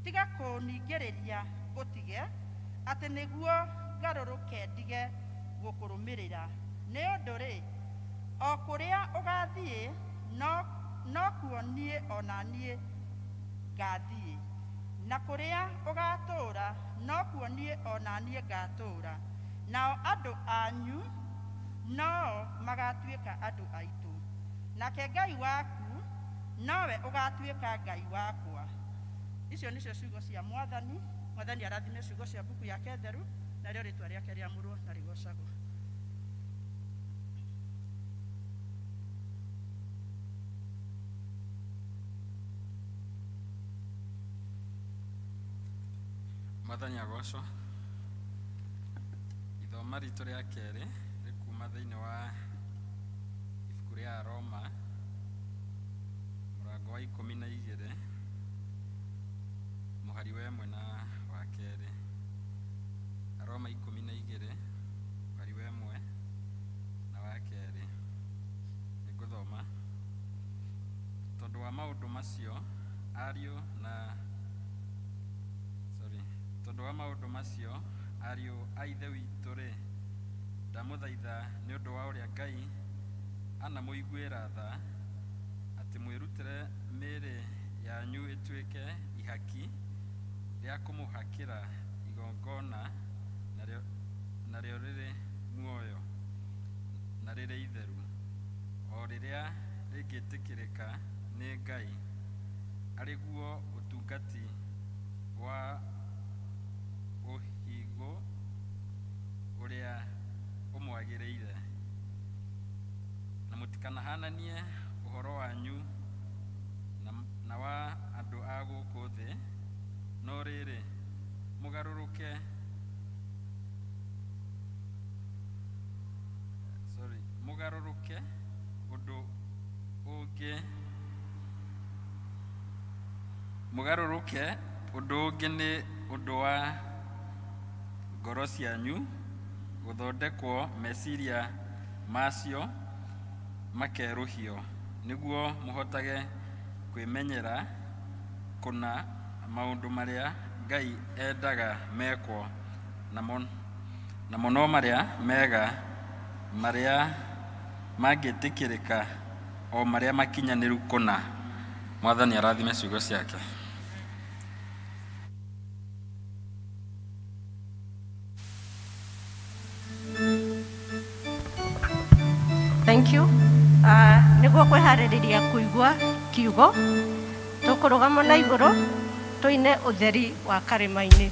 tiga kũningĩrĩria ũtige atĩ nĩguo ngarũrũke ndige gũkũrũmĩrĩra nĩ ũndũ rĩ o kũrĩa ũgathiĩ no kuo niĩ ona niĩ ngathiĩ na kũrĩa ũgatũũra no kuo niĩ ona niĩ ngatũũra nao andũ anyu noo magatuĩka andũ aitũ nake Ngai waku nowe ũgatuĩka Ngai wakwa. Icio nĩcio ciugo cia Mwathani. Mwathani arathime ciugo cia mbuku yake theru na rĩo rĩtwa rĩake rĩamũrwo na rĩgocagwo. Mwathani agocwo. Ithoma ritũ rĩa kerĩ rĩkuma thĩinĩ wa ibuku rĩa Aroma mũrango wa 12 mũhari wa 1 na wa 2. Aroma 12 mũhari wa 1 na wa 2. Nĩngũthoma. Tondũ wa maũndũ macio ariũ ariũ a ithe witũ rĩ ndamũthaitha nĩ ũndũ wa ũrĩa Ngai anamũiguĩra tha atĩ mwĩrutĩre mĩĩrĩ yanyu ĩtuĩke ihaki rĩa kũmũhakĩra igongona narĩo rĩrĩ muoyo na rĩrĩ itheru o rĩrĩa rĩngĩtĩkĩrĩka nĩ Ngai arĩ guo ũtungati wa ũhigũ ũrĩa ũmwagĩrĩire na mũtikanahananie ũhoro wanyu na wa andũ a gũkũ thĩ no rĩrĩ mũgarũrũke ũndũ ũngĩ nĩ ũndũ wa ngoro cianyu gũthondekwo meciria macio makerũhio nĩguo mũhotage kwĩmenyera kũna maũndũ marĩa Ngai endaga mekwo na mũno marĩa mega marĩa mangĩtĩkĩrĩka o marĩa makinyanĩru kũna. Mwathani arathime ciugo ciake. Thank you. Nĩguo kwĩharĩrĩria kũigua kiugo tũkũrũgama na igũrũ tũine ũtheri wa karĩma-inĩ.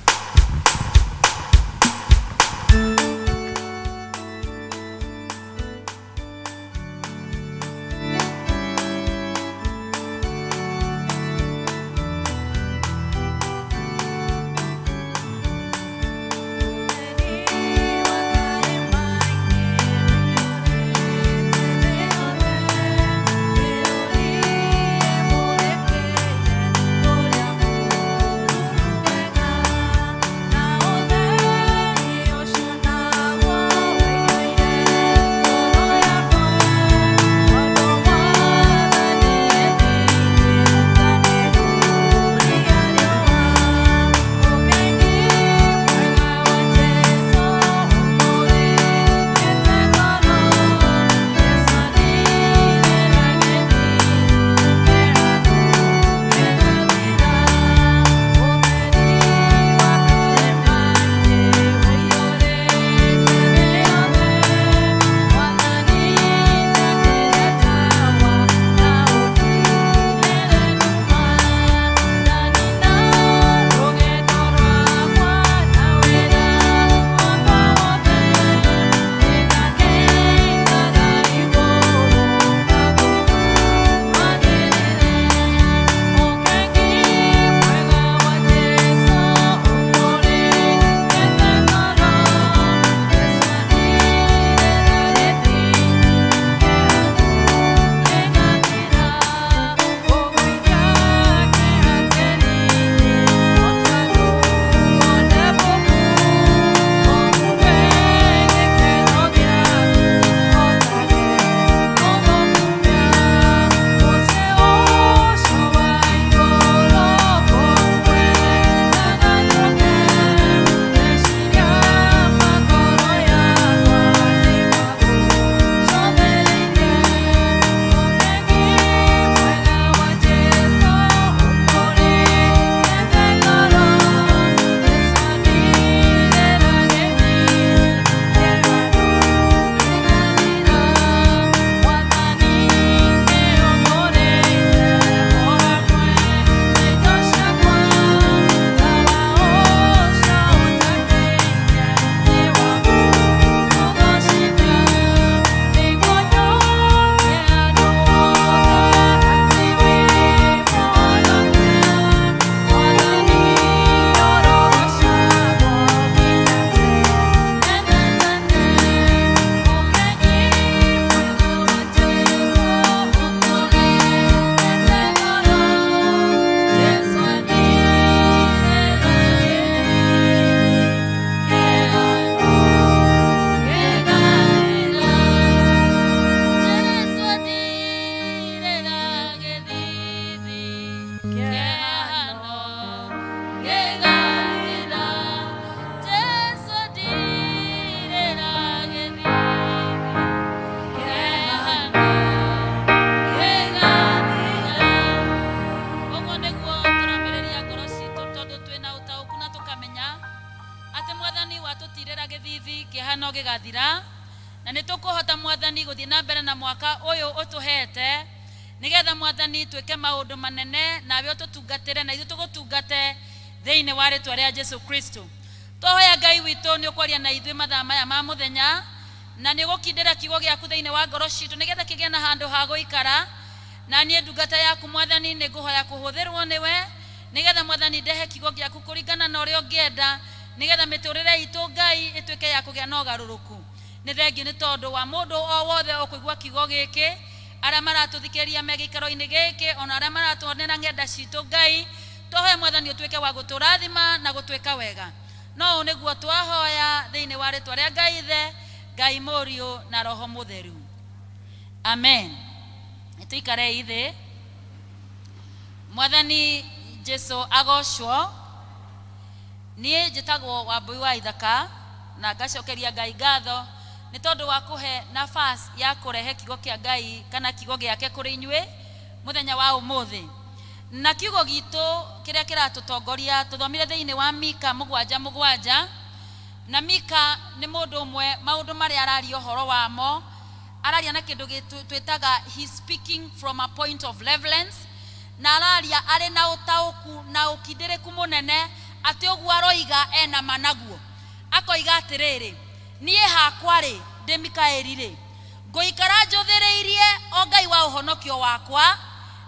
no gigathira na nitukuhota mwathani guthie na mbere na mwaka uyu utuhete nigetha mwathani tweke maundu manene nawe ututungatire na ithu tugutungate thiini wa ritwa ria Jesu Kristo. Tohoya Ngai witu ni ukwaria na ithu mathaa maya ma muthenya na ni gukindira kiugo giaku thiini wa ngoro citu nigetha kigie na handu ha guikara na nie ndungata yaku mwathani ni nguhoya kuhuthirwo niwe nigetha mwathani ndehe kiugo giaku kuringana na uria ungienda nigetha miturire itu Ngai itwike ya kugia na ugaruruku. Ni thengi ni tondu wa mundu o wothe ukuigua kiugo giki aria maratuthikiria megikaro-ini giki ona aria maratuonera ngenda citu Ngai tohoya mwathani utwike wa guturathima na gutwika wega. No niguo twahoya thiini wa ritwa ria Ngai Ithe Ngai Muriu na Roho Mutheru. Amen. Tuikare ithe. Mwathani Jesu agocwo. Nie njitagwo Wambui wa Ithaka na ngacokeria Ngai ngatho ni tondu wa kuhe nafasi ya kurehe kiugo kia Ngai kana kiugo giake kuri inywe muthenya wa umuthi. Na kiugo gitu kiria kiratutongoria tuthomire thiini wa Mika 7:7 na Mika ni mundu umwe maundu maria araria uhoro wamo araria na kindu twitaga he speaking from a point of relevance na araria ari na utauku na ukindireku munene ati oguo aroiga ena managuo akoiga atiriri nie hakwa ri ndi Mikaeli ri ngoikara njuthiriirie o Ngai wa uhonokio wakwa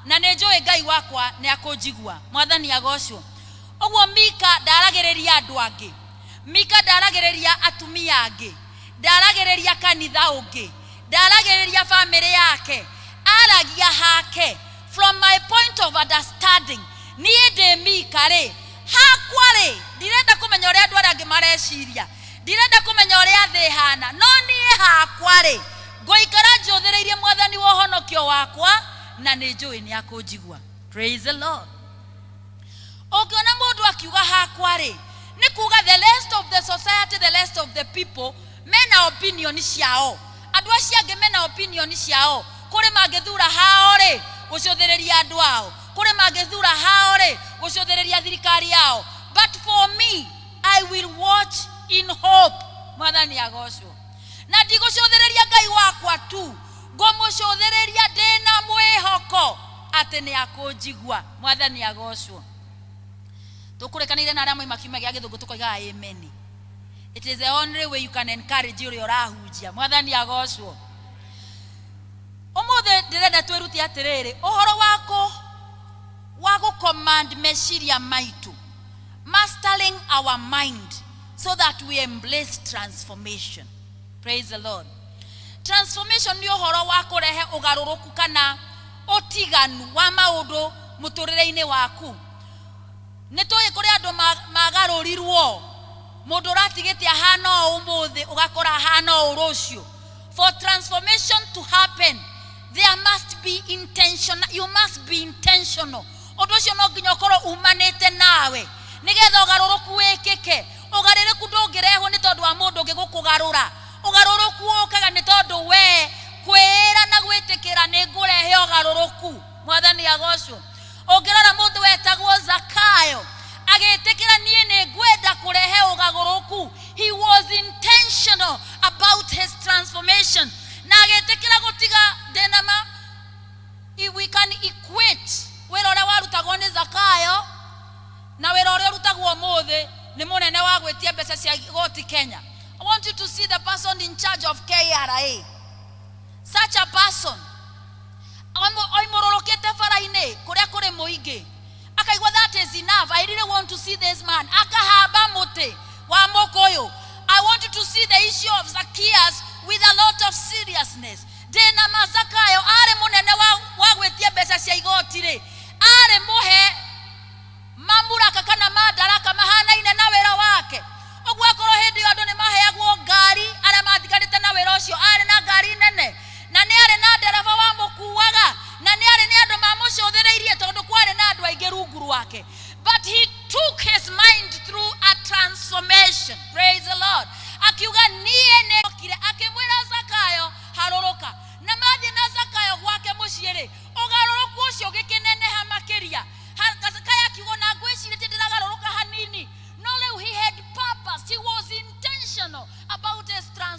na ni njui Ngai wakwa ni akunjigua. Mwathani agocwo. Oguo Mika ndaragiriria andu angi, Mika ndaragiriria atumia angi, ndaragiriria kanitha ungi, ndaragiriria family yake, aragia hake from my point of understanding. Nie ndi Mika ri hakwa ri ndirenda kumenya uria andu aria mareciria, ndirenda kumenya uria thi hana, no nie hakwa ri ngoikara njuthiriirie mwathani wa uhonokio wakwa na ni njui ni akunjigua. Praise the Lord. Ukiona mundu akiuga hakwa ri ni kuga the rest of the society, the rest of the people mena opinion ciao, andu acio angi mena opinion ciao, kuri mangithura hao ri gucuthiriria andu ao, kuri mangithura hao ri gucuthiriria thirikari yao, but for me I will watch in hope. Mwathani agocwo. Na ndigucuthiriria Ngai wakwa tu, ngomucuthiriria ndina mwihoko ati ni akunjigua. Mwathani agocwo. Tukurekanire na aria moima kiuma gia githungu tukoiga amen. It is the only way you can encourage uria urahunjia. Mwathani agocwo. Umuthe ndirenda twiruti atiriri uhoro wako wa command meciria maitu, mastering our mind so that we embrace transformation. Praise the Lord. Transformation ni uhoro wa kurehe ugaruruku kana utiganu wa maundu muturire-ini waku. Nitoye kuri andu magarurirwo mundu uratigitia hana umuthi ugakora hana urucio. For transformation to happen there must be intentional. You must be intentional. Undu ucio no nginya ukorwo umanite nawe nigetha ugaruruku wikike. Ugaruruku ndungirehwo ni tondu wa mundu ungi gukugarura. Ugaruruku ukaga ni tondu we kwira na gwitikira ni ngurehe ugaruruku. Mwathani agocwo. Ungirora mundu wetagwo Zakayo agitikira nie ni ngwenda kurehe ugaruruku. He was intentional about his transformation. Na agitikira gutiga denama. If we can equate wira uria warutagwo ni Zakayo na wira uria urutagwo muthi ni munene wa gwetia mbeca cia igoti Kenya. I want you to see the person in charge of KIKUYU. Such a person oimororokete faraine kuria kuri muingi akaigwa that is enough. I really want to see this man akahamba muti wa mukoyo. I want you to see the issue of Zacchaeus with a lot of seriousness. Dena Zakayo are munene wa gwetia mbeca cia igoti ri are muhe mamuraka kana madaraka mahanaine na wira wake. Ogwo akorwo hindi andu ni maheagwo ngari aria mathigarite na wira ucio ari na ngari nene na ni ari na ndereva wa mukuaga na ni ari ni andu mamucuthiriirie tondu kwari na andu aingi rungu rwake. But he took his mind through a transformation. Praise the Lord. Akiuga nie ne kire akimwira Zakayo haruruka na mathi na Zakayo gwake muciiri ugaruruku ucio gikineneha makiria. Zakayo akiuga na ngwiciri ndiragarũrũka hanini. No, he had purpose. He was intentional about his transformation.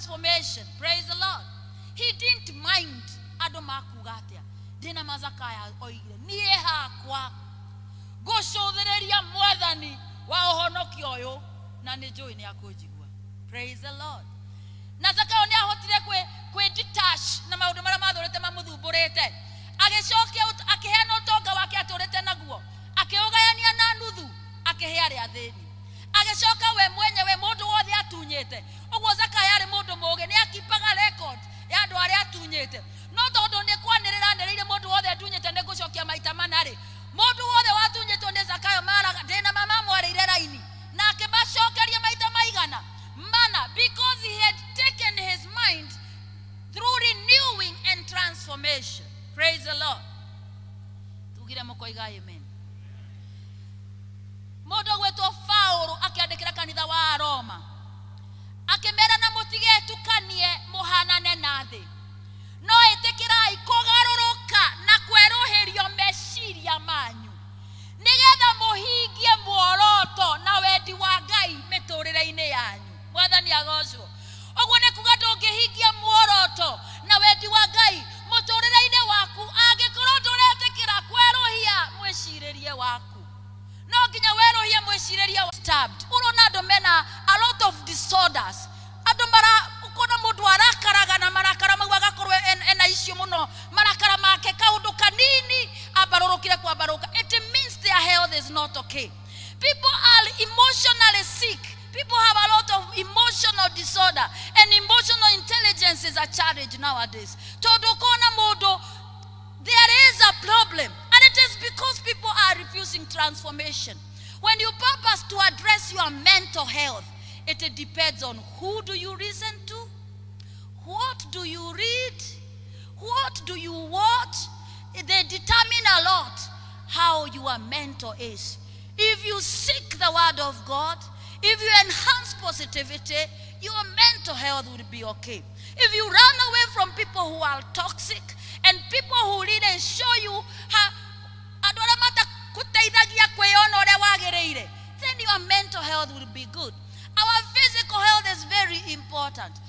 oyo na nĩ njũĩ nĩ akũnjigua. Praise the Lord. Na Zakayo nĩ ahotire kwe detach na maũndũ marĩa mathũrĩte mamũthumbũrĩte, agĩcokia akĩheana ũtonga wake atũrĩte naguo, akĩũgayania na nuthu, akĩhe arĩa athĩni, agĩcoka we mwenyewe mũndũ wothe atunyĩte. Ũguo Zakayo arĩ mũndũ mũũgĩ, nĩ akipaga record ya andũ arĩa atunyĩte. No tondũ nĩ kwanĩrĩire mũndũ wothe atunyĩte nĩ gũcokia maita manarĩ, mũndũ wothe watunyĩtwo nĩ Zakayo maraga ndĩna mama mwarĩire raini na akĩmacokeria maita maigana mana, because he had taken his mind through renewing and transformation. Praise the Lord. Tugire mũkoiga amen. Mũndũ gwetwo Paulo akĩandĩkĩra kanitha wa Roma, akĩmera na mũtigetukanie mũhanane na thĩ, no ĩtĩkĩrai kũgarũrũka na kwerũhĩrio meciria manyu, nĩgetha mũhingie muoroto na wendi wa Ngai mĩtũrĩre-inĩ yanyu. Mwathani agocwo. Ũguo nĩ kuga ndũngĩhingia muoroto na wendi wa Ngai mũtũrĩre-inĩ waku angĩkorwo ndũretĩkĩra kwerũhia mwĩcirĩrie waku. No nginya werũhie mwĩcirĩrie stabbed. Ũrona andũ mena a lot of disorders. Andũ ukona mũndũ arakaraga na marakara mau agakorwo ena icio mũno, marakara make kaũndũ kanini abarũrũkire kwabarũka. It means their health is not okay. People are emotionally sick. People have a lot of emotional disorder, and emotional intelligence is a challenge nowadays. Todo kona modo, there is a problem, and it is because people are refusing transformation. When you purpose to address your mental health, it depends on who do you listen to, what do you read, what do you watch. They determine a lot how your mental is. If you seek the word of God, if you enhance positivity, your mental health will be okay. If you run away from people who are toxic and people who really show you then your mental health will be good. Our physical health is very important.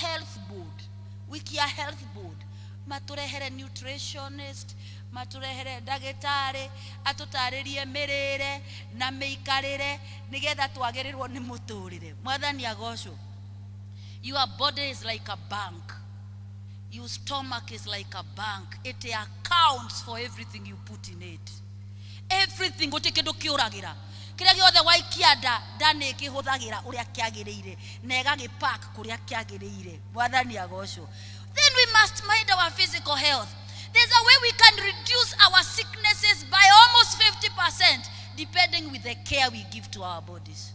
Health board, wiki ya health board, maturehere nutritionist, maturehere ndagĩtarĩ atũtarĩrie mĩrĩre na mĩikarĩre nĩgetha twagĩrĩrwo nĩ mũtũrĩre. Mwathani agocwo. Your body is like a bank. Your stomach is like a bank. It accounts for everything you put in it. Everything gũtirĩ kĩndũ kĩũragĩra. Kĩrĩa gĩothe waikia nda nĩ kĩhũthagĩra ũrĩa kĩagĩrĩire na ĩgagĩpack kũrĩa kĩagĩrĩire. Mwathani agocwo. Then we must mind our physical health. There's a way we can reduce our sicknesses by almost 50%, depending with the care we give to our bodies.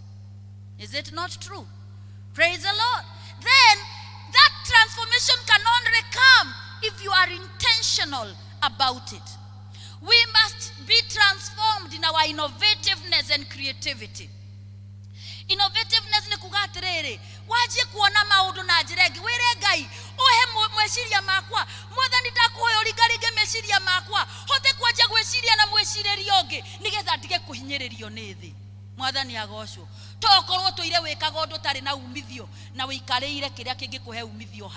Is it not true? Praise the Lord. Then that transformation can only come if you are intentional about it. We must be transformed in our innovativeness and creativity. Innovativeness ni kugatiriri waje kuona maundu na njira ingi wire Ngai uhe mweciria makwa Mwathani ndakuhoya ũringaringe meciria makwa hote kwanja gweciria na mwecirĩrio ũngĩ nigetha ndige kuhinyĩrĩrio nĩ thĩ. Mwathani agocwo. Tokorwo tuire wikaga ũndũ tari na umithio na wikarĩire kĩrĩa kĩngĩkũhe umithio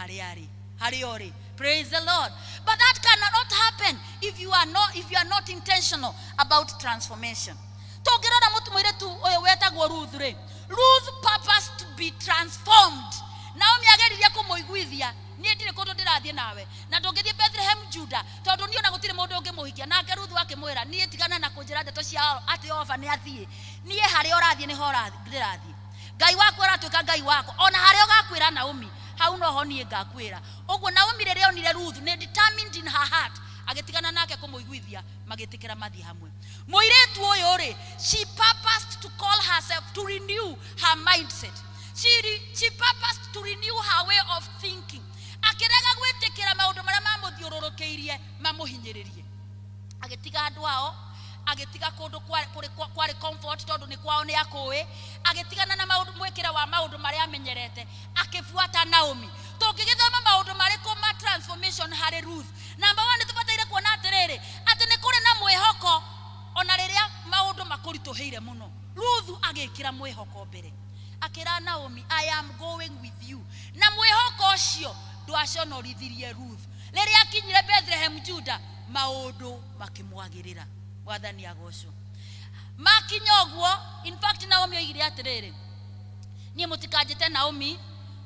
harĩ ori. Praise the Lord. But that cannot happen if you are not intentional about transformation. Tongĩrora mũtumũiretu ũyũ wetagwo Ruth rĩ. Ruth purposed to be transformed. Naomi ageririe kũmũiguithia niĩ ndirĩ kũndũ ndĩrathiĩ nawe na ndũngĩthiĩ Bethlehem Juda tondũ niĩ ona gũtirĩ mũndũ ũngĩmũhikia. Nake Ruth akĩmwĩra niĩ tigana na kũnjĩra ndeto cia atĩ Jehova nĩ athiĩ, niĩ harĩa ũrathiĩ nĩho ndĩrathiĩ. Ngai waku aratuĩka Ngai wako, ona harĩa ũgakwĩra Naomi hau noho niĩ ngakwĩra. Ũguo Naomi rĩrĩa onire Ruth nĩ determined in her heart, agĩtigana nake kũmũiguithia magĩtĩkĩra mathiĩ hamwe. Mũirĩtu ũyũ rĩ, she purposed to call herself, to renew her mindset. She purposed to renew her way of thinking. Akĩrega gwĩtĩkĩra maũndũ marĩa mamũthiũrũrũkĩirie mamũhinyĩrĩrie. Agĩtiga andũ ao, agĩtiga kũndũ kwarĩ comfort tondũ nĩ kwao nĩ akũĩ, agĩtigana na mwĩkĩre wa maũndũ marĩa amenyerete, akĩbuata Naomi. Tũngĩgĩthoma maũndũ marĩkũ ma transformation harĩ Ruth. Number 1 nĩtũbataire kuona atĩrĩrĩ atĩ nĩ kũrĩ na mwĩhoko ona rĩrĩa maũndũ makũritũhĩire mũno. Ruth agĩkĩra mwĩhoko mbere. Akĩra Naomi, I am going with you. Na mwĩhoko ũcio ndwaconorithirie Ruth. Rĩrĩa akinyire Bethlehem Juda maũndũ makĩmwagĩrĩra. Mwathani agocwo. Makinya ũguo, in fact Naomi oigire atĩrĩrĩ, niĩ mũtikanjĩte Naomi,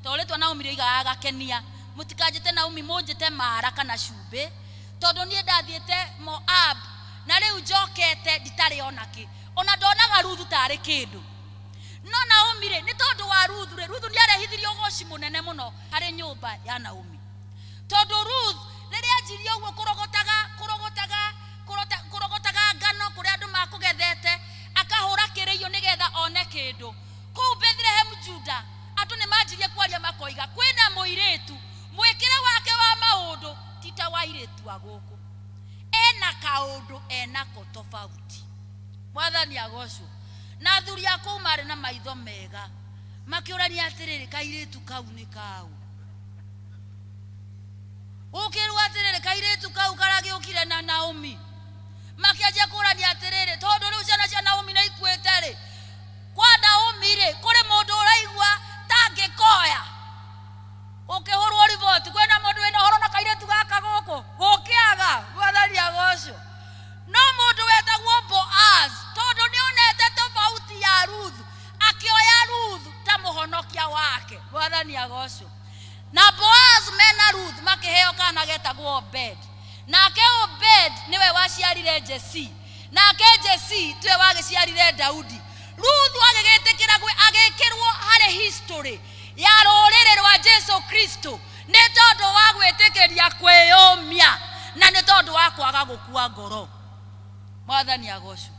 tũrĩtwo Naomi rĩoigaga agakenia, mũtikanjĩte Naomi mũnjĩte mara kana cumbĩ, tondũ niĩ ndathiĩte Moab na rĩu njokete nditarĩ ona kĩ, ona ndonaga Ruthu tarĩ kĩndũ. No Naomi rĩ, nĩ tondũ wa Ruthu rĩ, Ruthu nĩarehithirie ũgoci mũnene mũno harĩ nyũmba ya Naomi. Tondũ Ruthu rĩrĩa anjirie ũguo kũrogotaga ngano kũrĩa andũ makũgethete, akahũra kĩrĩio nĩgetha one kĩndũ. Kũu Bethlehem Juda, andũ nĩmanjirie kwaria makoiga, kwĩna mũirĩtu, mwĩkĩre wake wa maũndũ tita wa airĩtu a gũkũ. Ena kaũndũ enako tofauti. Mwathani agocwo. Na athuri a kũu marĩ na maitho mega, makĩũrania atĩrĩrĩ, kairĩtu kau nĩ kau. Ũkĩrwo atĩrĩrĩ, kairĩtu kau karagĩũkire na Naomi. Makĩanjia kũũrania atĩrĩrĩ, tondũ rĩu ciana cia Naomi nĩ ikuĩte rĩ, kwa Naomi rĩ, kũrĩ mũndũ ũraigua tangĩkoya. Ũkĩhũrwo riboti, kwĩna mũndũ wĩna ũhoro na kairĩtu gaka gũkũ, gũkĩaga. Mwathani agocwo. No mũndũ wetagwo Boaz, tondũ nĩonete tofauti ya Ruthu, akĩoya Ruthu ta mũhonokia wake. Mwathani agocwo. Na Boaz mena Ruthu makĩheo kana getagwo Obed. Nake Obed niwe waciarire Jesse. Nake Jesse tiwe wagĩciarire Daudi. Ruthu agĩgĩtĩkĩra agĩkĩrwo harĩ history ya rũrĩrĩ rwa Jesu Kristo nĩ tondũ wa gwĩtĩkĩria kwĩyũmia na nĩ tondũ wa kwaga gũkua ngoro. Mwathani agocwo.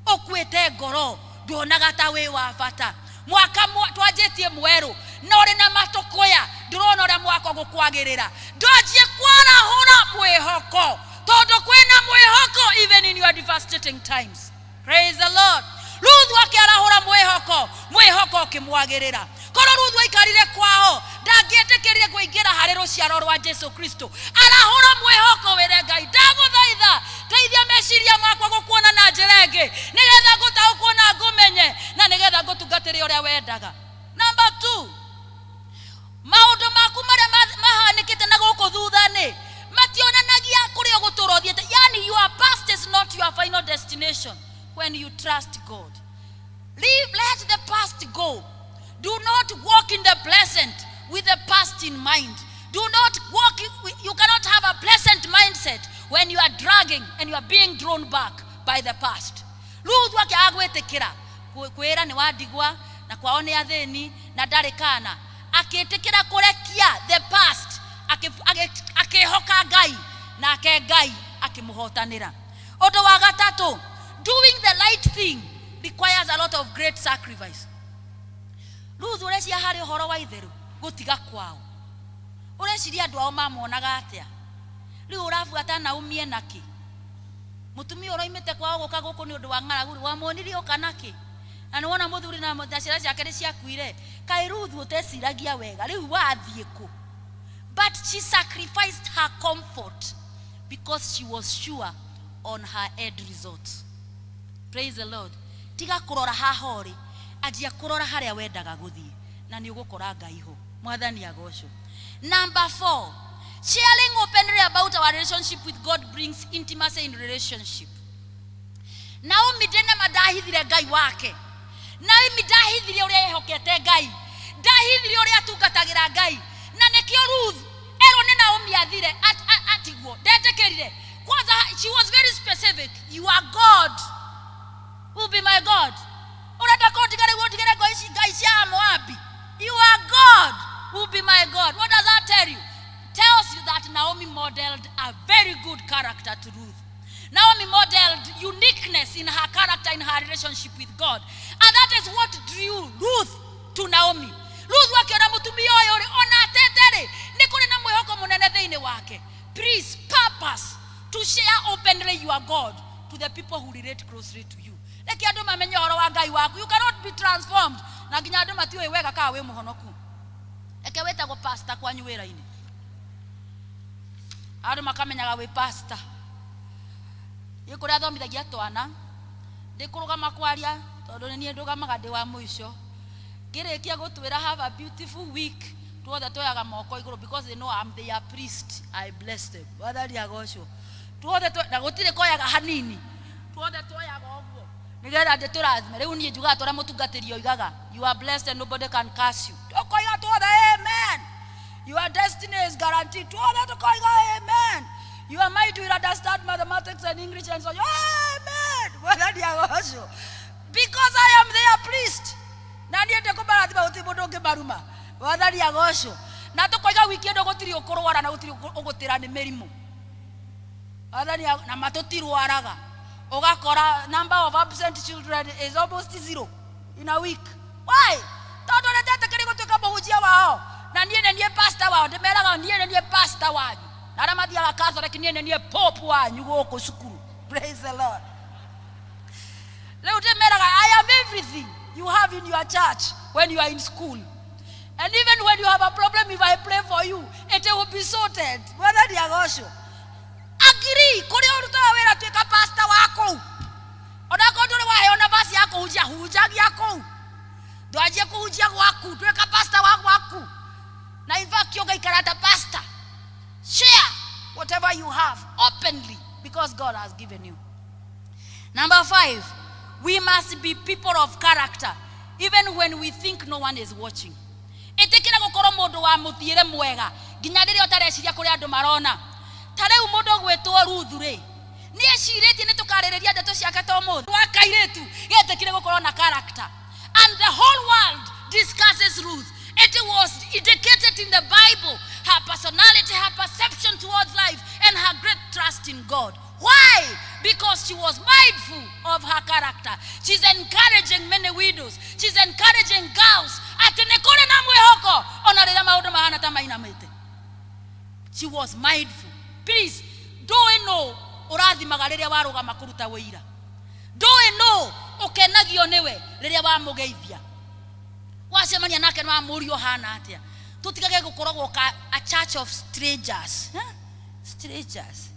Ũkuĩte ngoro nduonaga ta wĩ wa bata. Mwaka twanjĩtie mwerũ na ũrĩ na matũkũya, ndĩrona ũrĩa mwaka gũkwagĩrĩra. Ndwanjie kwarahũra mwĩhoko, tondũ kwĩna mwĩhoko even in your devastating times. Praise the Lord. Ruthu akĩarahũra mwĩhoko ũkĩmwagĩrĩra. Korwo Ruthu aikarire kwao, ndangĩetĩkĩrire kũingĩra harĩ rũciaro rwa Jesu Kristo. Arahũra mwĩhoko wĩre Ngai, ndagũthaitha teithia meciria makwa gũkuona na njĩra ĩngĩ, nĩgetha ngũtaũkwo na ngũmenye na nĩgetha ngũtungatĩre ũrĩa wendaga. Number 2, maũndũ maku marĩa mahanĩkĩte na gũkũ thutha-inĩ mationanagia kũrĩa ũgũtũũra ũthiĩte. Yani your past is not your final destination when you trust God. Let the past go. Do not walk in the present with the past in mind. Do not walk, you cannot have a pleasant mindset when you are dragging and you are being drawn back by the past. Ruthu akĩagwĩtĩkĩra kwĩra nĩ wandigwa na kwao nĩ athĩni na ndarĩ kana, akĩtĩkĩra kũrekia the past, akĩhoka Ngai nake Ngai akĩmũhotanĩra. Ũndũ wa gatatũ, doing the right thing requires a lot of great sacrifice. Ruthu ũreciria harĩ ũhoro wa itherũ gũtiga kwao, ũreciria andũ ao mamonaga atĩa? Rĩu ũrabuata Naomi naki, mũtumia ũroimĩte kwao gũka gũkũ nĩ ũndũ wa ng'aragu, wamwonirie ũka naki? Na nĩwona mũthuri na ciana ciake nĩ ciakuire, kaĩ Ruthu ũteciragia wega, rĩu wathiĩ kũ? But she sacrificed her comfort because she was sure on her end result. Praise the Lord. Tiga kũrora haha ũrĩ, anjia kũrora harĩa wendaga gũthiĩ na nĩ ũgũkora Ngai ho. Mwathani agocwo. Number 4, sharing openly about our relationship with God brings intimacy in relationship. Naomi ndena madahithire Ngai wake. Naomi ndahithire ũrĩa ehokete Ngai, ndahithire ũrĩa atungatagĩra Ngai, na nĩkĩo Ruthu ero nĩ Naomi athire atigwo ndetĩkĩrire. Kwanza she was very specific. You are God, will be my God. Urenda kũndigĩra gũtigĩra Ngai cia Moabi. You are God, will be my God. What does that tell you? Tells you that Naomi modeled a very good character to Ruth. Naomi modeled uniqueness in her character, in her relationship with God. And that is what drew Ruth to Naomi. Ruth wakiona mutumia ũyũ ona atetere nĩ kũrĩ na mwĩhoko mũnene thĩinĩ wake. Please purpose to share openly your God to the people who relate closely to you. Leki andũ mamenye ũhoro wa Ngai waku. You cannot be transformed na nginya andũ matiũĩ wega kana wĩ mũhonoku. Eke wĩtagwo pastor kwanyu wĩra-inĩ. Andũ makamenyaga wĩ pastor. Kũrĩa athomithagia twana ndĩkũrũgama kwaria tondũ nĩ ndũgamaga ndĩ wa mũico. Ngĩrĩkia gũtwĩra have a beautiful week, tuothe twoyaga moko igũrũ because they know I'm their priest. I bless them. Wathari agocwo. Tuothe na gũtirĩ koyaga hanini. tuothe twoyaga ũguo nigetha ndĩtũrathime rĩu niĩ njugaga tũrĩa mũtungatĩri oigaga you are blessed and nobody can curse you tũkoiga tuothe amen. Your destiny is guaranteed. Tuothe tũkoiga amen. You are might will understand mathematics and English and so amen. Mwathani agocwo because I am their priest na niĩ ndĩkũmarathima gũtirĩ mũndũ ũngĩ maruma. Mwathani agocwo na tũkoiga wiki ĩno gũtirĩ ũkũrwara na gũtirĩ ũgũtĩra nĩ mĩrimũ. Mwathani na matũtirwaraga ugakora number of absent children is almost 0 in a week. Why? Tondu ndete kiri gutuika muhunjia wao na nie pastor wao ndimeraga nie pastor wanyu na ara mathiaga Catholic nie pope wanyu guku cukuru. Praise the Lord. Leo ndimeraga I am everything you have in your church when you are in school. And even when you have a problem, if I pray for you, it will be sorted. Whether they are also agree, kuri uruta wera tuika pastor wako. Ona kodole wa heona basi yako huja yako. Do aje kuhujia wako tuika pastor wako. Na in fact yoga ikarata pastor. Share whatever you have openly because God has given you. Number 5, we must be people of character even when we think no one is watching. Etekira gukoro mundu wa muthiire mwega nginya riria utareciria kuri andu marona. Tareu mundu gwetwo Ruthu ri ni eciritie ni tukaririria ndeto ciake to mundu wa kairetu getekire gukoro na character and the whole world discusses Ruth. It was indicated in the Bible her personality, her perception towards life and her great trust in God. Why? Because she was mindful of her character. She's encouraging many widows. She's encouraging girls. Atenekore na mwehoko ona rira maundu mahana ta mainamite. She was mindful. Please, do we know urathimaga riria warugama kuruta wira? Do we know ukenagio niwe riria wamugeithia? Wacemania nake na murio hana atia? Tutigage gukoragwo a church of strangers. Strangers.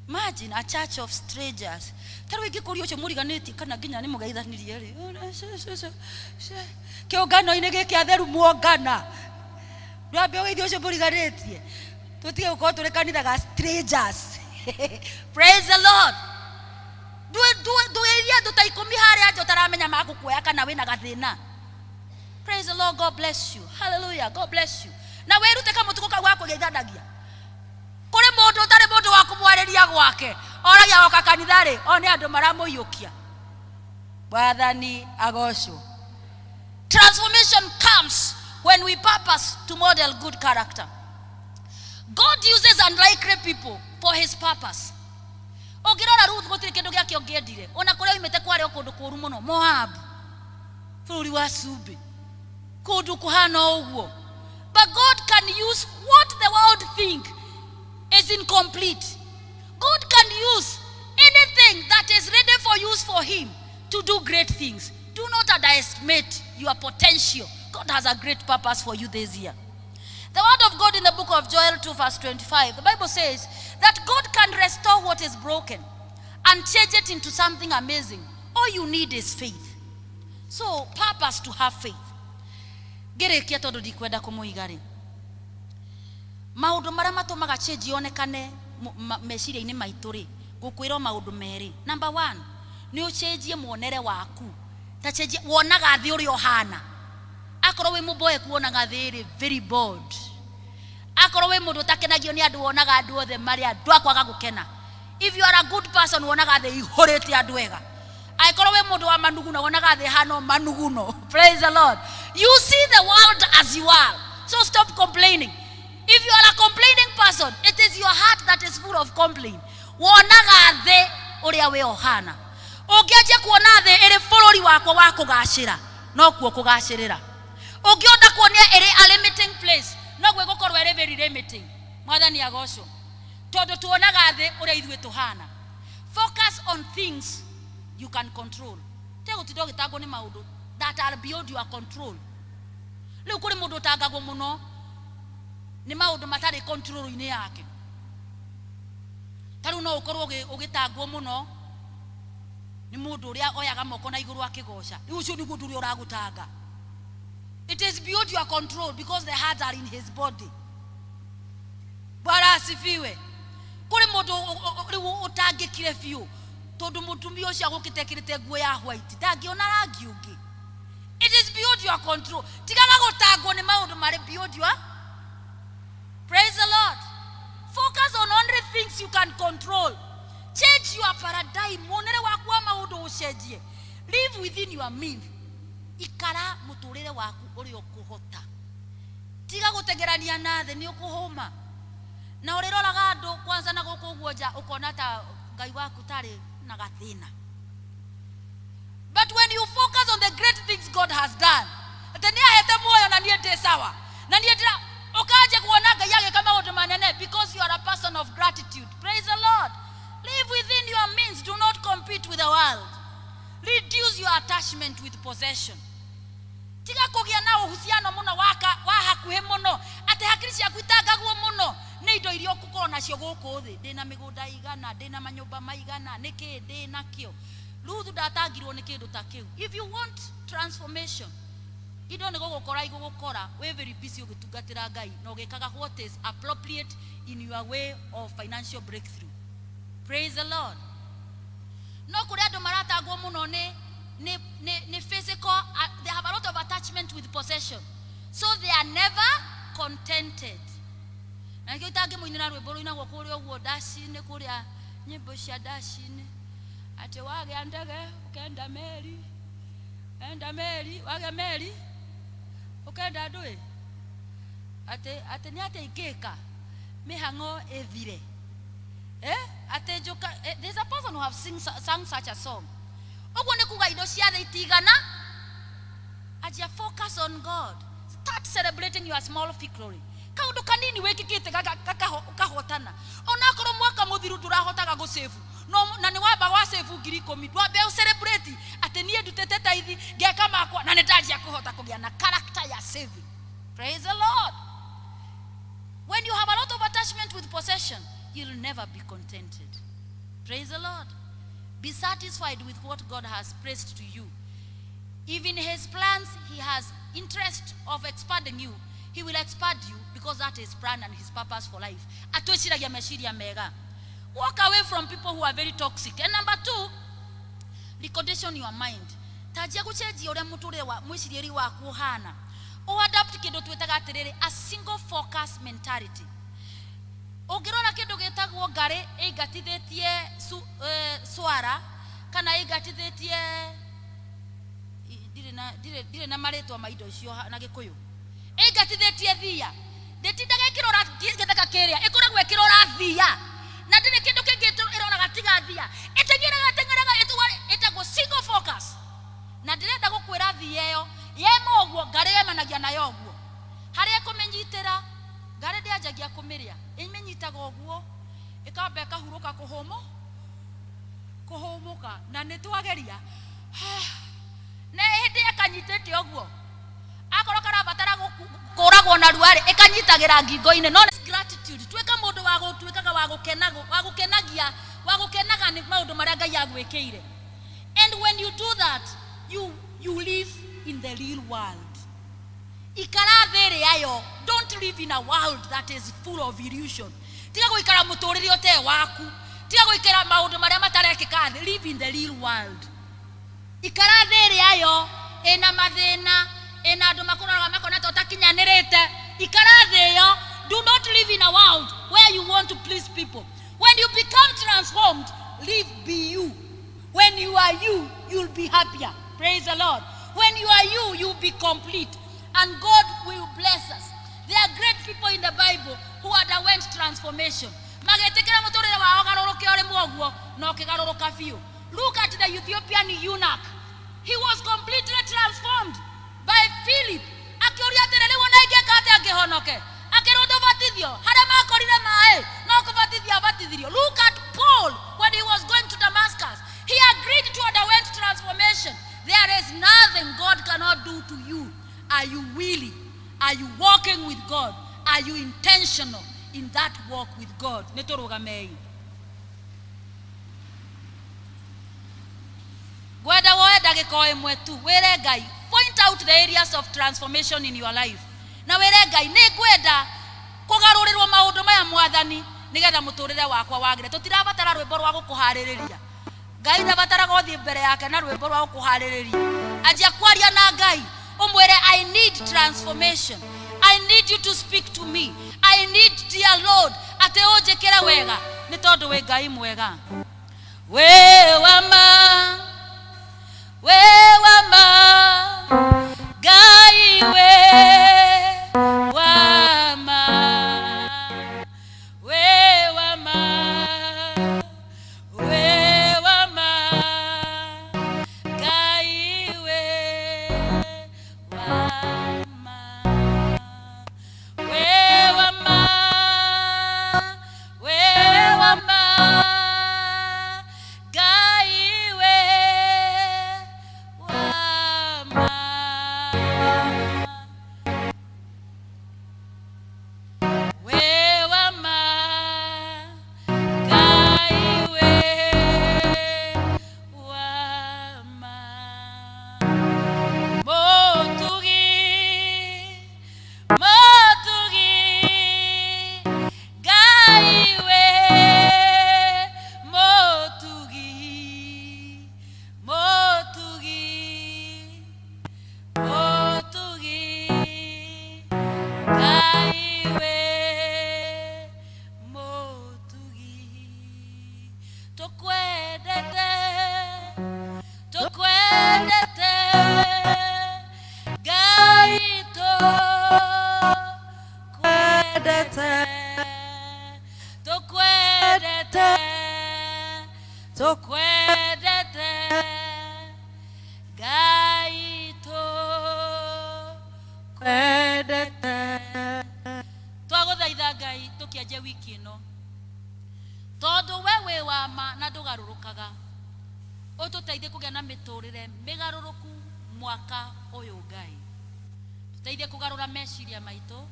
Imagine a church of strangers. Taru ingikurio cyo muriganiti kana nginya ni mugeithanirie ri. Kiongano ine giki atheru muongana. Rwambe weithio cyo muriganitie. Tutige gukorwo turi kanitha ga strangers. Praise the Lord. Do eria do ta ikumi haria njo taramenya magukuoya kana wina gathina. Praise the Lord. God bless you. Hallelujah. God bless you. Na werute kama tuko kwa kugeithanagia. Kore mundu tare mundu wa kumwariria gwake oragia oka kanithari one andu maramuiyukia. Bwathani agocwo. Transformation comes when we purpose to model good character. God uses unlikely people for his purpose. Ogirora Ruth gutiri kindu giake ongiendire ona kuria imete kware okundu kuru muno Moab bururi wa Subi kundu kuhana uguo. But God can use what the world think is incomplete. God can use anything that is ready for use for him to do great things. Do not underestimate your potential. God has a great purpose for you this year. The word of God in the book of Joel 2 verse 25, the Bible says that God can restore what is broken and change it into something amazing. All you need is faith. So, purpose to have faith. Gerekia tondu ndikwenda kumuigari. Maundu maria matumaga change yonekane meciria-ini maitu ri gukwira maundu meri. Number 1, ni uchange muonere waku. Ta change wonaga thi uri ohana. Akorwo wi muboe kuonaga thi ri very bored. Akorwo wi mundu takenagio ni andu wonaga andu othe mari andu akwaga gukena. If you are a good person wonaga thi ihurite andu ega. Akorwo wi mundu wa manuguno wonaga thi hano manuguno. Praise the Lord. You see the world as you are. So stop complaining. If you are a complaining person, it is your heart that is full of complaint. Wonaga thi uria we ohana. Ungiaje kuona thi iri bururi wako wa kugacira no kuo kugacirira. Ungionda kuonia iri a limiting place no gwe gukorwo iri very limiting. Mwathani agocwo. Tondu tuonaga thi uria ithuĩ tuhana. Focus on things you can control. Tego tido gitagwo ni maundu that are beyond your control. Riu kuri mundu utangagwo muno ni maundu matari control ini yake. Taru no ukorwo ugitangwo muno ni mundu uria oyaga moko na iguru akigoca. Riu ucio ni mundu uria uragutanga. It is beyond your control because the hearts are in his body. Bwana asifiwe. Kuri mundu riu utangikire fiu tondu mutumia ucio agukitekirite nguo ya white ndangiona rangi ungi. It is beyond your control. Tigaga gutangwo ni maundu mari beyond your. Praise the Lord. Focus on only things you can control. Change your paradigm. Monere waku wa maundu ucenjie. Live within your means. Ikara muturire waku uri ukuhota. Tiga gutegerania na thi ni ukuhuma. Na uriroraga andu kwanza na gukuguo nja ukona ta Ngai waku tari na gathina. But when you focus on the great things God has done, atani ahete moyo na nie ndi sawa. Na nie ndira ukaje kuona Ngai yake kama undu manene because you are a person of gratitude. Praise the Lord. Live within your means. Do not compete with the world. Reduce your attachment with possession. Tiga kugia na uhusiano muno wa hakuhe muno ate hakiri ciaku itangagwo muno ni indo irio kukorwo nacio guku thi. Ndina migunda igana, ndina manyumba maigana, niki ndina kio. Ruthu ndatangirwo ni kindu ta kiu. If you want transformation, indo ni gugukora we very busy ugitungatira Ngai na ugikaga what is appropriate in your way of financial breakthrough. Praise the Lord. No kuri andu maratangwo muno ni physical, they have a lot of attachment with possession, so they are never contented. Na ngio itangi muinira rwimbo ruinagwo kuria uguo dashi-ini kuria nyimbo cia dashi-ini ati wage ndege ukenda meri wage meri ukenda ndui ati ni ati ikika mihango ethire ati joka. There's a person who have sung such a song. Ogo ne kuga indo cia itigana. Ajia focus on God. Start celebrating your small victory. Kaundu kanini wekikite kahotana. Ona korwo mwaka muthiru ndurahotaga gusevu. No na ni wamba wa save 10,000. Dwabe celebrate ati nie ndutete taithi ngeka makwa na nindajia kuhota kugia na character ya saving. Praise the Lord. When you have a lot of attachment with possession, you'll never be contented. Praise the Lord. Be satisfied with what God has placed to you. Even his plans, he has interest of expanding you. He will expand you because that is his plan and his purpose for life. Atochiragia meshiria mega. Walk away from people who are very toxic. And number 2, recondition your mind. Tajia gucenjia uria muturire wa mwicirieri waku hana. O adapt kindu twetaga atiriri a single focus mentality. Ungirora kindu gitagwo ngari ingatithitie swara kana ingatithitie dire na maritwa maido cio na Gikuyu ingatithitie thia nditindaga ikirora ngitaka kiria ikoragwo ikirora thia na ndire kindu kingi irona gatiga thia itengeraga itagwo single focus na ndirenda gukwira thia iyo yema ogwo ngari yemanagia nayo ogwo haria kumenyitira ngari ndianjagia kumiria imenyitaga ogwo ikamba ikahuruka kuhumuka na nitwageria na hindi akanyitete ogwo akoro karabatara kuragwo na ruari ikanyitagira ngingo-ini. No gratitude tweka mundu wa gutwikaga wa gukenaga ni maundu maria Ngai agwikire. And when you do that, you live in the real world. Ikara there ayo. Don't live in a world that is full of illusion. Tiga guikara muturire ote waku. Tiga guikara maundu maria matarekeka. Live in the real world. Ikara there ayo ena mathina ena andu makoraga makona totakinyanirite. Ikara there. Do not live in a world where you want to please people. When you become transformed, be you. When you are you, you'll be happier. Praise the Lord. When you are you, you'll be complete. And God will bless us. There are great people in the Bible who underwent transformation. Look at the Ethiopian eunuch. He was completely transformed by Philip. Look at Paul when he was going to Damascus. He agreed to underwent transformation. There is nothing God cannot do to you. Are you willing? Are you walking with God? Are you intentional in that walk with God? Point out the areas of transformation in your life. Na weregai nigwenda kugarurirwo maundu maya mwathani nigetha muturire wakwa wagire tutirabatara rwimbo rwa gukuhaririria Ngai ndabatara gothi mbere yake na rwimbo rwa kuhaririria ajia kwaria na Ngai umwere I need transformation. I need you to speak to me. I need, dear Lord, ate ujekera wega ni tondu we Ngai mwega. We wama Ngai we wama twaguthaitha Ngai tukianjia wiki ino tondu wewe wama na ndugarurukaga ututeithie kugia na miturire migaruruku mwaka uyu Ngai tuteithie kugarura meciria maitu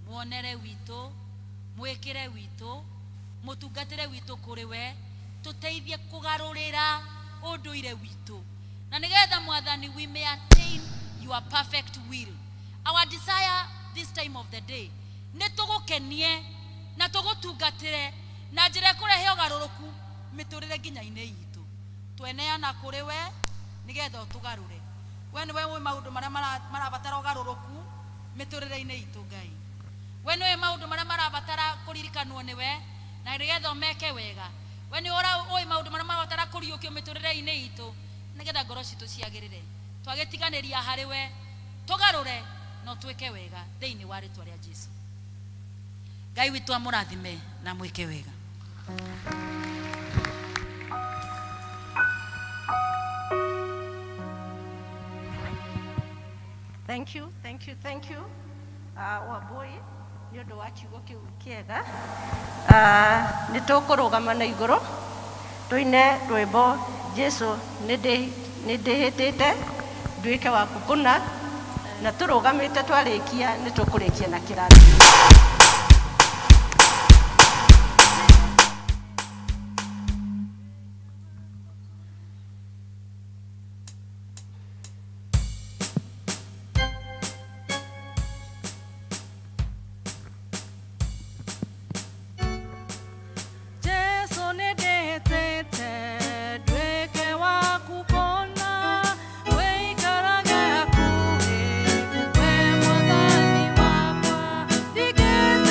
muonere witu mwikire witu mutungatire witu kuri we tuteithie kugarurira unduire witu na nigetha mwathani we may attain your perfect will. Our desire this time of the day ne tugukenie na tugutungatire na njira kurehe ugaruruku miturire nginya-ine itu tweneana kuri we nigetha utugarure we ni we maundu maria marabatara ugaruruku miturire-ine itu Ngai we ni we maundu maria marabatara kuririkanwo ni we na nigetha umeke wega we ni oi maundu maria marabatara kuriukio miturire-ine itu nigetha ngoro citu ciagirire twagitiganiria hari we tugarure no twike wega thiini wa ritwa ria Jesu. Ngai witu amurathime na mwike wega. Thank you. Wambui ni undu wa kiugo kiu kiega. Ni tukurugama na iguru tuine rwimbo Jesu nindihitite nduike wa kukuna na turugamite twarikia ni tukurikia na kirathimo. Together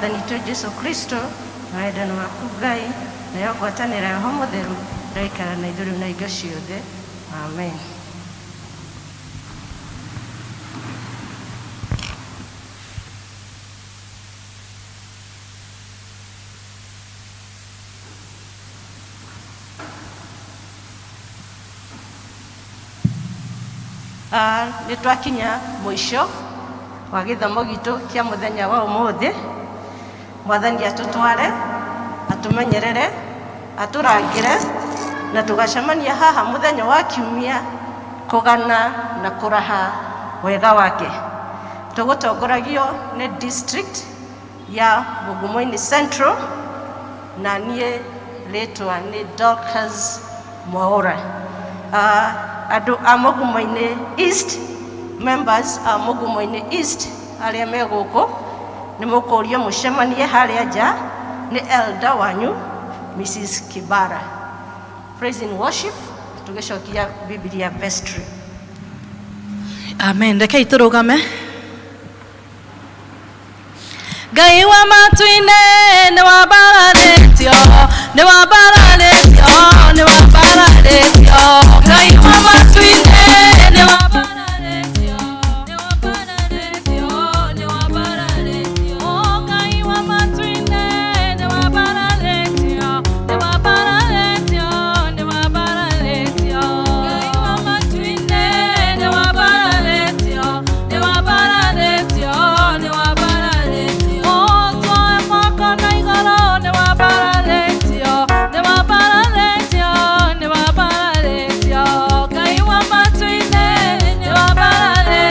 mwathani tu Jesu Kristo na wendano waku Ngai na yo ngwatanĩro ya Roho Mũtheru ĩroikara na ithuĩ na hingo ciothe. Amen. Nĩ twakinya mũico wa gĩthomo gitũ kĩa mũthenya wa ũmũthĩ. Mwathani atũtware, atũmenyerere, atũrangĩre na tũgacemania haha mũthenya wa Kiumia kũgana na kũraha wega wake. Tũgũtongoragio nĩ district ya Mugumo-inĩ Central na niĩ rĩtwa nĩ Dorcas Mwaũra. Andũ a Mugumo-inĩ East, members a Mugumo-inĩ East arĩa me gũkũ nĩ mũkũrio mũcemanie harĩa nja nĩ elder wanyu Mrs. Kibara. Praise and worship, tũgĩcokia Biblia vestry. Amen. Rekei tũrũgame. Ngai wa matu-inĩ nĩ wambaranĩtio, nĩ wambaranĩtio.